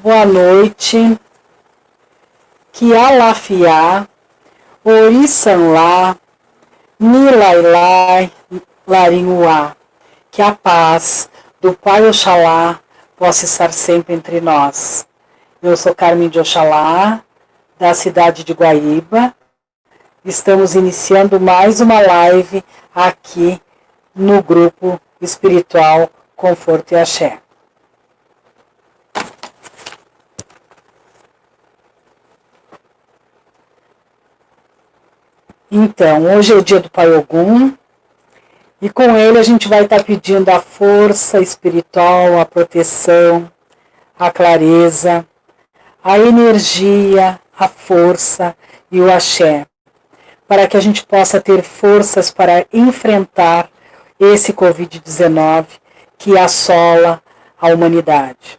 boa noite, que Alafiá, Oriçanlá, Nilailai, Larinhuá, que a paz do Pai Oxalá possa estar sempre entre nós. Eu sou Carmen de Oxalá, da cidade de Guaíba. Estamos iniciando mais uma live aqui no grupo espiritual Conforto e Axé. Então, hoje é o dia do Pai Ogum, e com ele a gente vai estar pedindo a força espiritual, a proteção, a clareza, a energia, a força e o axé, para que a gente possa ter forças para enfrentar esse Covid-19 que assola a humanidade.